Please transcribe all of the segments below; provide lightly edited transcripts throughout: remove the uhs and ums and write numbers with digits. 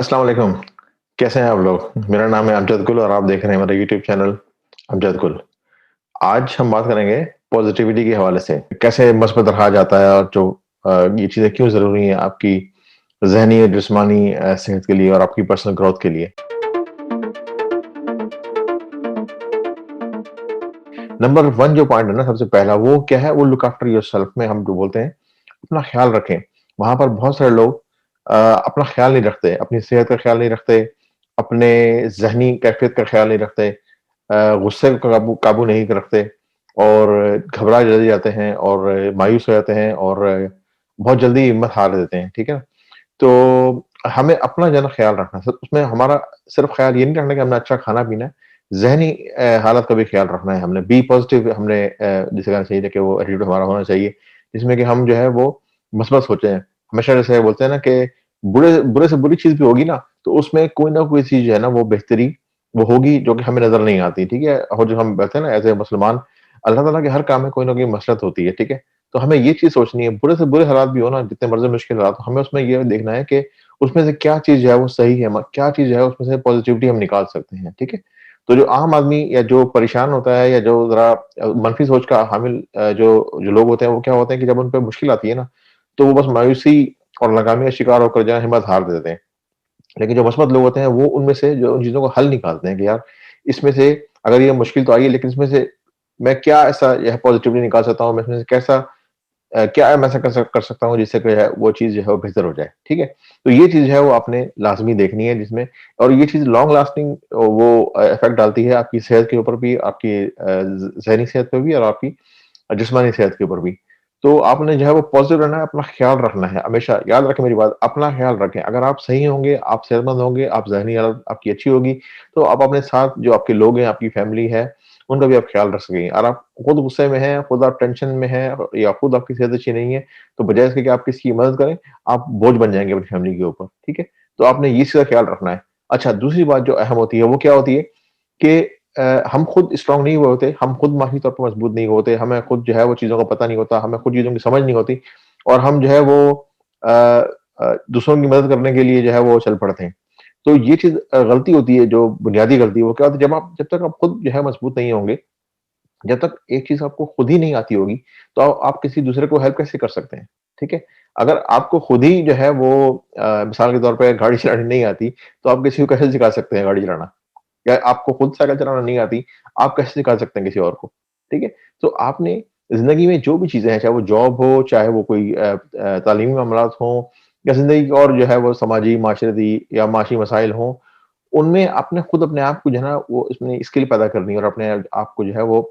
अस्सलाम वालेकुम। कैसे हैं आप लोग? मेरा नाम है अमजद गुल और आप देख रहे हैं मेरा यूट्यूब चैनल अमजद गुल। आज हम बात करेंगे पॉज़िटिविटी के हवाले से। कैसे मस्बत रहा जाता है और जो ये चीज़ें क्यों ज़रूरी हैं आपकी ज़हनी और जिस्मानी सेहत के लिए और आपकी पर्सनल ग्रोथ के लिए। नंबर 1 जो पॉइंट है ना सबसे पहला वो क्या है? वो लुक आफ्टर योरसेल्फ में हम जो बोलते हैं, अपना ख़्याल रखें। वहाँ पर बहुत सारे लोग अपना ख़्याल नहीं रखते, अपनी सेहत का ख़्याल नहीं रखते, अपने ज़हनी कैफ़ियत का ख़्याल नहीं रखते। गुस्से को काबू काबू नहीं रखते और घबरा जल्दी जाते हैं और मायूस हो जाते हैं और बहुत जल्दी हिम्मत हार देते हैं, ठीक है? तो हमें अपना जो है ना ख़्याल रखना है, उसमें हमारा सिर्फ़ ख़्याल ये नहीं रखना कि हमने अच्छा खाना-पीना है, ज़हनी हालत का भी ख़्याल रखना है हमने। बी पॉज़िटिव हमने जिसे कहना चाहिए कि वो एटीट्यूड हमारा होना चाहिए, जिसमें कि हम जो है वो मस्बत सोचें। हमेशा जैसे बोलते हैं ना कि बुरे बुरे से बुरी चीज़ भी होगी ना, तो उसमें कोई ना कोई चीज़ जो है ना वो बेहतरी वो होगी जो कि हमें नज़र नहीं आती, ठीक है? और जो हम कहते हैं ना एज़ ए मुसलमान, अल्लाह ताला के हर काम में कोई ना कोई मसलहत होती है, ठीक है? तो हमें ये चीज़ सोचनी है, बुरे से बुरे हालात भी हो ना, जितने मर्ज़ी मुश्किल हालात हो, हमें उसमें ये देखना है कि उसमें से क्या चीज़ जो है वो सही है, म क्या चीज़ है उसमें से पॉज़िटिविटी हम निकाल सकते हैं, ठीक है? तो जो आम आदमी या जो परेशान होता है या जो ज़रा मनफ़ी सोच का हामिल जो लोग होते हैं, वो क्या होते हैं कि जब उन पे मुश्किल आती है ना, तो वो बस मायूसी और नाकामी का शिकार होकर जो है हिम्मत हार देते हैं। लेकिन जो मस्बत लोग होते हैं वो उनमें से जो उन चीज़ों को हल निकालते हैं कि यार इसमें से अगर ये मुश्किल तो आई है लेकिन इसमें से मैं क्या ऐसा यह पॉज़िटिवली निकाल सकता हूँ, मैं इसमें से कैसा क्या मैं ऐसा कर सकता हूँ जिससे कि है वो चीज़ जो है वो बेहतर हो जाए, ठीक है? तो ये चीज़ है वो आपने लाज़मी देखनी है जिसमें और ये चीज़ लॉन्ग लास्टिंग वो इफ़ेक्ट डालती है आपकी सेहत के ऊपर भी, आपकी ज़ ज़हनी सेहत पे भी और आपकी जिस्मानी सेहत के ऊपर भी। तो आपने जो है वो पॉज़िटिव रहना है, अपना ख़्याल रखना है हमेशा, याद रखें मेरी बात, अपना ख़्याल रखें। अगर आप सही होंगे, आप सेहतमंद होंगे, आप ज़हनी हालत आपकी अच्छी होगी, तो आप अपने साथ जो आपके लोग हैं, आपकी फ़ैमिली है, उनका भी आप ख़्याल रख सकेंगे। और आप खुद गुस्से में हैं, खुद आप टेंशन में हैं या खुद आपकी सेहत अच्छी नहीं है, तो बजाय इसके कि आप किसी की मदद करें, आप बोझ बन जाएँगे अपनी फ़ैमिली के ऊपर, ठीक है? तो आपने ये चीज़ का ख़्याल रखना है। अच्छा, दूसरी बात जो अहम होती है, वो क्या होती है कि हम खुद स्ट्रॉन्ग नहीं हुए होते, हम खुद मानसिक तौर पे मजबूत नहीं होते, हमें खुद जो है वो चीज़ों का पता नहीं होता, हमें खुद चीज़ों की समझ नहीं होती और हम जो है वो दूसरों की मदद करने के लिए जो है वो चल पड़ते हैं। तो ये चीज़ गलती होती है जो बुनियादी गलती है वो क्या होती है जब तक आप खुद जो है मजबूत नहीं होंगे, जब तक एक चीज़ आपको खुद ही नहीं आती होगी, तो आप किसी दूसरे को हेल्प कैसे कर सकते हैं? ठीक है? अगर आपको खुद ही जो है वो मिसाल के तौर पे गाड़ी चलानी नहीं आती, तो आप किसी को कैसे सिखा सकते हैं गाड़ी चलाना? या आपको खुद साइकिल चलाना नहीं आती, आप कैसे सिखा सकते हैं किसी और को? ठीक है? तो आपने ज़िंदगी में जो भी चीज़ें हैं, चाहे वो जॉब हो, चाहे वो कोई तालीमी मामलात हों या ज़िंदगी की और जो है वो समाजी, माशरती या माशी मसाइल हों, उनमें आपने खुद अपने आप को जो है ना वो इसमें स्किल पैदा करनी है और अपने आप को जो है वो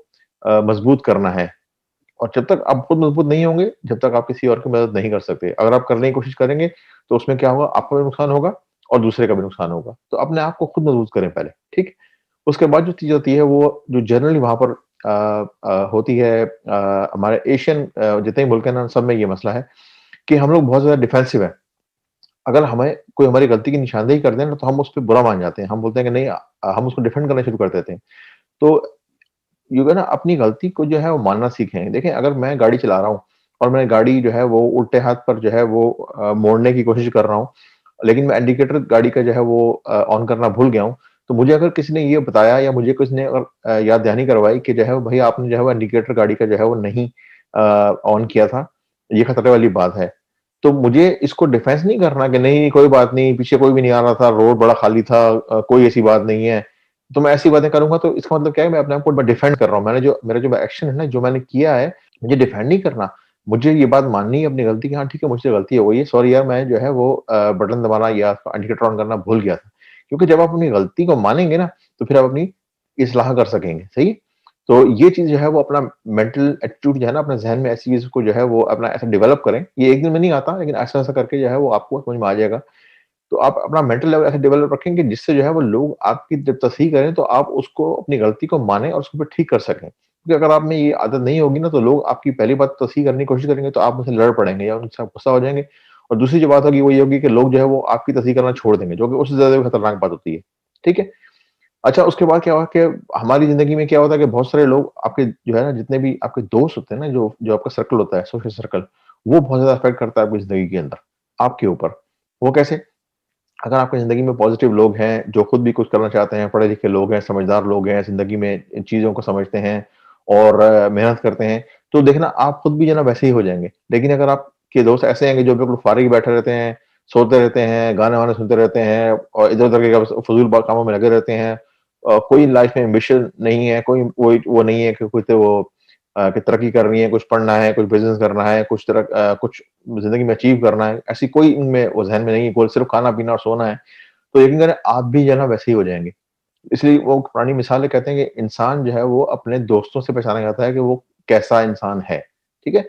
मजबूत करना है। और जब तक आप खुद मजबूत नहीं होंगे, जब तक आप किसी और की मदद नहीं कर सकते। अगर आप करने की कोशिश करेंगे, तो उसमें क्या होगा, आपका भी नुकसान होगा और दूसरे का भी नुकसान होगा। तो अपने आप को खुद मजबूत करें पहले, ठीक है? उसके बाद जो चीज़ होती है, वो जो जनरली वहाँ पर होती है हमारे एशियन जितने भी मुल्क हैं ना, सब में ये मसला है कि हम लोग बहुत ज़्यादा डिफेंसिव हैं। अगर हमें कोई हमारी गलती की निशानदेही कर दे ना, तो हम उस पे बुरा मान जाते हैं। हम बोलते हैं कि नहीं हम उसको डिफेंड करना शुरू कर देते हैं। तो ये है ना अपनी गलती को जो है वो मानना सीखें। देखें अगर मैं गाड़ी चला रहा हूँ और मैं गाड़ी जो है वो उल्टे हाथ पर जो है वो मोड़ने की कोशिश कर रहा हूँ, लेकिन मैं इंडिकेटर गाड़ी का जो है वो ऑन करना भूल गया हूँ, तो मुझे अगर किसी ने ये बताया या मुझे किसी ने अगर याद दहानी करवाई कि जो है वो भई आपने जो है वो इंडिकेटर गाड़ी का जो है वो नहीं ऑन किया था, ये खतरे वाली बात है। तो मुझे इसको डिफेंस नहीं करना कि नहीं कोई बात नहीं, पीछे कोई भी नहीं आ रहा था, रोड बड़ा खाली था कोई ऐसी बात नहीं है। तो मैं ऐसी बातें करूँगा तो इसका मतलब क्या है मैं अपने आप को डिफेंड कर रहा हूँ। मैंने जो मेरा जो एक्शन है ना, जो मैंने किया है, मुझे डिफेंड नहीं करना। मुझे ये बात माननी है अपनी गलती की हाँ, ठीक है मुझसे गलती हो गई है, सॉरी यार मैं जो है वो बटन दबाना या इंडिकेटर ऑन करना भूल गया था। क्योंकि जब आप अपनी गलती को मानेंगे ना, तो फिर आप अपनी इस्लाह कर सकेंगे, सही है? तो ये चीज़ जो है वो अपना मेंटल एटीट्यूड जो है ना, अपने ज़हन में ऐसी चीज़ को जो है वो अपना ऐसा डेवलप करें। ये एक दिन में नहीं आता, लेकिन ऐसा-ऐसा करके जो है वो आपको समझ में आ जाएगा। तो आप अपना मेंटल लेवल ऐसे डेवलप रखेंगे जिससे जो है वो लोग आपकी जब तस्हीह करें तो आप उसको अपनी गलती को मानें और उसको फिर ठीक कर सकें। क्योंकि अगर आप में ये आदत नहीं होगी ना तो लोग आपकी पहली बात तस्हीह करने की कोशिश करेंगे तो आप उनसे लड़ पड़ेंगे या उनके साथ गुस्सा हो जाएँगे। और दूसरी जो बात होगी वो ये होगी कि लोग जो है वो आपकी तस्हीह करना छोड़ देंगे, जो कि उससे ज़्यादा भी खतरनाक बात होती है। ठीक है? अच्छा उसके बाद क्या हुआ कि हमारी ज़िंदगी में क्या होता है कि बहुत सारे लोग आपके जो है ना जितने भी आपके दोस्त होते हैं ना जो जो आपका सर्कल होता है, सोशल सर्कल, वो बहुत ज़्यादा इफ़ेक्ट करता है आपकी ज़िंदगी के अंदर, आपके ऊपर। वो कैसे? अगर आपकी ज़िंदगी में पॉज़िटिव लोग हैं, जो खुद भी कुछ करना चाहते हैं, पढ़े-लिखे लोग हैं, समझदार लोग हैं, ज़िंदगी में इन चीज़ों को समझते हैं और मेहनत करते हैं, तो देखना आप खुद भी जो है ना वैसे ही हो जाएँगे। लेकिन अगर आपके दोस्त ऐसे हैं कि जो बिल्कुल फ़ारिग बैठे रहते हैं, सोते रहते हैं, गाने-वाने सुनते रहते हैं और इधर-उधर के बस फ़ुज़ूल ब कामों में लगे रहते हैं, कोई लाइफ़ में एम्बिशन नहीं है, कोई वो नहीं है कि कोई तो वो कि तरक्की करनी है, कुछ पढ़ना है, कुछ बिज़नेस करना है, कुछ ज़िंदगी में अचीव करना है, ऐसी कोई इनमें वो ज़हन में नहीं है, गोल सिर्फ़ खाना-पीना और सोना है। तो यकीन करें आप भी जो है ना वैसे ही हो जाएँगे। इसलिए वो पुरानी मिसाल है कहते हैं कि इंसान जो है वो अपने दोस्तों से पहचाना जाता है कि वो कैसा इंसान है, ठीक है?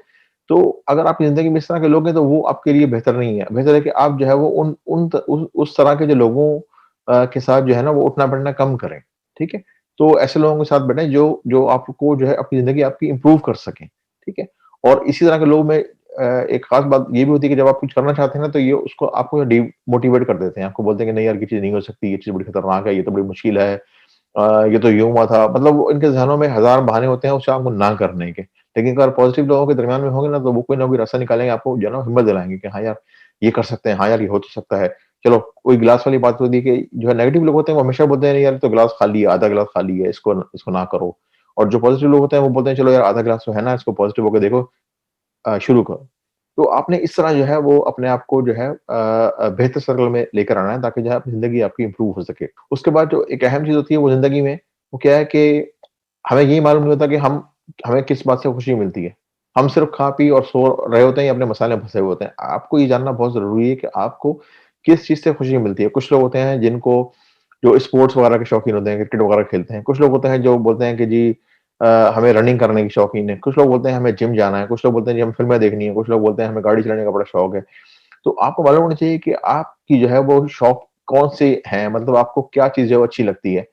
तो अगर आपकी ज़िंदगी में इस तरह के लोग हैं तो वो आपके लिए बेहतर नहीं है। बेहतर है कि आप जो है वो उन उन त उस तरह के जो लोगों के साथ जो है ना वो उठना-बैठना कम करें, ठीक है? तो ऐसे लोगों के साथ बैठें जो जो आपको जो है अपनी ज़िंदगी आपकी इम्प्रूव कर सकें, ठीक है? और इसी तरह के लोग में एक ख़ास बात ये भी होती है कि जब आप कुछ करना चाहते हैं ना तो ये उसको आपको डिमोटिवेट कर देते हैं। आपको बोलते हैं कि नहीं यार ये चीज़ नहीं हो सकती, ये चीज़ बड़ी खतरनाक है, ये तो बड़ी मुश्किल है। ये तो यूँ हुआ था। मतलब वो इनके ज़हनों में हज़ार बहाने होते हैं उस काम को ना करने के। लेकिन अगर पॉज़िटिव लोगों के दरमियान में होंगे ना तो वो कोई ना कोई रास्ता निकालेंगे, आपको जो है ना हिम्मत दिलाएँगे कि हाँ यार, ये कर सकते हैं, हाँ यार, ये हो तो सकता है। चलो कोई गिलास वाली बात होती है कि जो है नेगेटिव लोग होते हैं वो हमेशा बोलते हैं नहीं यार, ये तो गिलास खाली है, आधा गिलास खाली है, इसको ना करो। और जो पॉज़िटिव लोग होते हैं वो बोलते हैं चलो यार आधा गिलास तो है ना, इसको पॉज़िटिव होके देखो, शुरू करो। तो आपने इस तरह जो है वो अपने आप को जो है बेहतर सर्कल में लेकर आना है ताकि जो है अपनी ज़िंदगी आपकी इम्प्रूव हो सके। उसके बाद जो एक अहम चीज़ होती है वो ज़िंदगी में, वो क्या है कि हमें ये मालूम नहीं होता कि हमें किस बात से खुशी मिलती है। हम सिर्फ़ खा-पी और सो रहे होते हैं या अपने मसाले में फँसे हुए होते हैं। आपको ये जानना बहुत ज़रूरी है कि आपको किस चीज़ से खुशी मिलती है। कुछ लोग होते हैं जिनको जो स्पोर्ट्स वगैरह के शौकीन होते हैं, क्रिकेट वगैरह खेलते हैं। कुछ लोग होते हैं जो बोलते हैं कि जी हमें रनिंग करने की शौकीन है। कुछ लोग बोलते हैं हमें जिम जाना है। कुछ लोग बोलते हैं जी हमें फ़िल्में देखनी है। कुछ लोग बोलते हैं हमें गाड़ी चलाने का बड़ा शौक है। तो आपको मालूम होना चाहिए कि आपकी जो है वो शौक कौन-से हैं, मतलब आपको क्या चीज़ है वो अच्छी लगती है।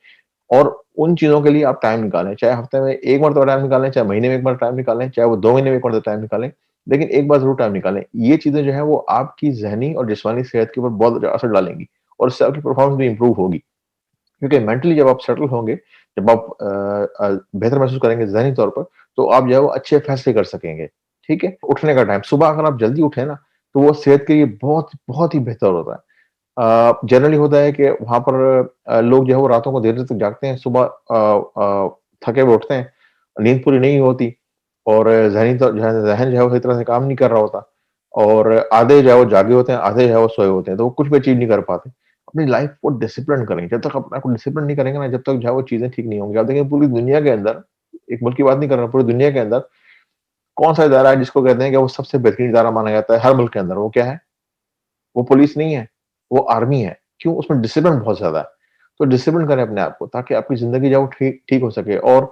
और उन चीज़ों के लिए आप टाइम निकालें, चाहे हफ्ते में 1 मरतबा टाइम निकालें, चाहे महीने में 1 बार टाइम निकालें, चाहे वो 2 महीने में 1 मरतबा टाइम निकालें, लेकिन एक बार ज़रूर टाइम निकालें। ये चीज़ें जो हैं वो आपकी ज़हनी और जिस्मानी सेहत के ऊपर बहुत ज़्यादा असर डालेंगी और इससे आपकी परफ़ॉर्मेंस भी इम्प्रूव होगी। क्योंकि मेंटली जब आप सेटल होंगे, जब आप बेहतर महसूस करेंगे ज़हनी तौर पर, तो आप जो है वो अच्छे फैसले कर सकेंगे, ठीक है? उठने का टाइम, सुबह अगर आप जल्दी उठे ना, तो वो सेहत के लिए बहुत बहुत ही बेहतर होता है। जनरली होता है कि वहाँ पर लोग जो है वो रातों को देर तक जागते हैं, सुबह थके हुए उठते हैं, नींद पूरी नहीं होती और ज़हन जो है वो सही तरह से काम नहीं कर रहा होता और आधे जो है वो जागे होते हैं, आधे जो है वो सोए होते हैं, तो वो कुछ भी अचीव नहीं कर पाते। अपनी लाइफ़ को डिसिप्लिन करें, जब तक अपने आप को डिसिप्लिन नहीं करेंगे ना, जब तक जो है वो चीज़ें ठीक नहीं होंगी। आप देखें पूरी दुनिया के अंदर, एक मुल्क की बात नहीं कर रहा हूँ, पूरी दुनिया के अंदर कौन-सा इदारा है जिसको कहते हैं कि वो सबसे बेहतरीन इदारा माना जाता है हर मुल्क के अंदर, वो क्या है? वो पुलिस नहीं है, वो आर्मी है। क्यों? उसमें डिसिप्लिन बहुत ज़्यादा है। तो डिसिप्लिन करें अपने आप को ताकि आपकी ज़िंदगी जो है वो ठीक ठीक हो सके और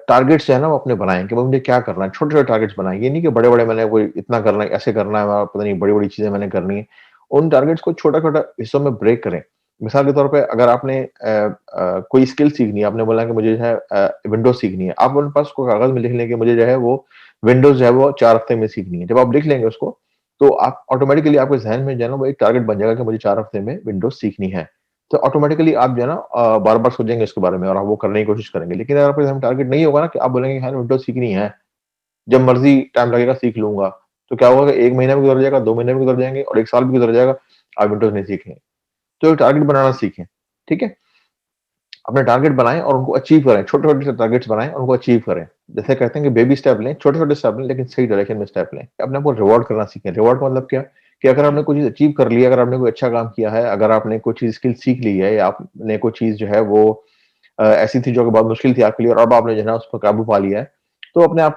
टारगेट्स जो है ना वो अपने बनाएँ कि भाई मुझे क्या करना है, छोटे-छोटे टारगेट्स बनाएँ। ये नहीं कि बड़े-बड़े मैंने कोई इतना करना है, ऐसे करना है, पता नहीं बड़ी-बड़ी चीज़ें मैंने करनी है। उन टारगेट्स को छोटा-छोटा हिस्सों में ब्रेक करें। मिसाल के तौर पे अगर आपने कोई स्किल सीखनी है, आपने बोला कि मुझे जो है विंडोज़ सीखनी है। आप अपने पास कोई कागज़ में लिख लें कि मुझे जो है वो विंडोज़ जो है वो 4 हफ्ते में सीखनी है। जब आप लिख लेंगे उसको, तो आप ऑटोमैटिकली आपके ज़हन में जो है ना वो एक टारगेट बन जाएगा कि मुझे 4 हफ्ते में विंडोज़ सीखनी है। तो ऑटोमैटिकली आप जो है ना बार-बार सोचेंगे इसके बारे में और आप वो करने की कोशिश करेंगे। लेकिन अगर आपके सामने टारगेट नहीं होगा ना कि आप बोलेंगे यार विंडोज़ सीखनी है, जब मर्ज़ी टाइम लगेगा सीख लूँगा। तो क्या होगा कि 1 महीना भी गुज़र जाएगा, 2 महीने भी गुज़र जाएँगे और 1 साल भी गुज़र जाएगा, आप विंडोज़ नहीं सीखेंगे। तो एक टारगेट बनाना सीखें, ठीक है? अपने टारगेट बनाएँ और उनको अचीव करें, छोटे-छोटे से टारगेट्स बनाएँ और उनको अचीव करें। जैसे कहते हैं कि बेबी स्टेप लें, छोटे-छोटे स्टेप लें लेकिन सही डायरेक्शन में स्टेप लें। अपने आप को रिवॉर्ड करना सीखें। रिवॉर्ड का मतलब क्या? कि अगर आपने कोई चीज़ अचीव कर ली है, अगर आपने कोई अच्छा काम किया है, अगर आपने कोई चीज़ स्किल सीख ली है या आपने कोई चीज़ जो है वो ऐसी थी जो कि बहुत मुश्किल थी आपके लिए और अब आपने जो है ना उस पर काबू पा लिया है, तो अपने आप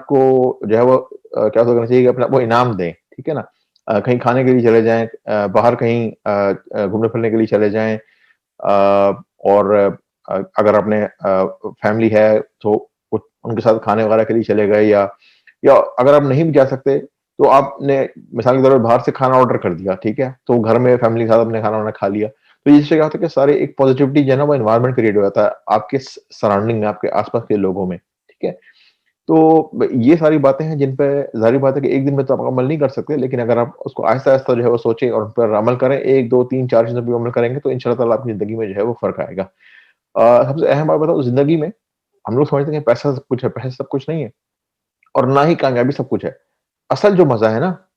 को जो है वो क्या करना चाहिए कि अपने आप को इनाम दें, ठीक है ना? कहीं खाने के लिए चले जाएँ, बाहर कहीं घूमने-फिरने के लिए चले जाएँ और अगर आपने फैमिली है तो कुछ उनके साथ खाने वगैरह के लिए चले गए या अगर आप नहीं भी जा सकते तो आपने मिसाल के तौर पर बाहर से खाना ऑर्डर कर दिया, ठीक है? तो घर में फैमिली के साथ आपने खाना-वाना खा लिया। तो इससे क्या होता है कि सारे एक पॉजिटिविटी जो है ना वो एनवायरनमेंट क्रिएट हो जाता है आपके सराउंडिंग में, आपके आस-पास के लोगों में, ठीक है? तो ये सारी बातें हैं जिन पे ज़ाहिर सी बात है कि एक दिन में तो आप अमल नहीं कर सकते, लेकिन अगर आप उसको आहिस्ता-आहिस्ता जो है वो सोचें और उन पर अमल करें, 1, 2, 3, 4 चीज़ों पे अमल करेंगे तो इंशाअल्लाह ताला आपकी ज़िंदगी में जो है वो फ़र्क आएगा। सबसे अहम बात बताऊँ ज़िंदगी में हम लोग समझते हैं कि पैसा सब कुछ है, पैसा सब कुछ नहीं है और ना ही कामयाबी सब कुछ है। असल जो मज़ा है ना,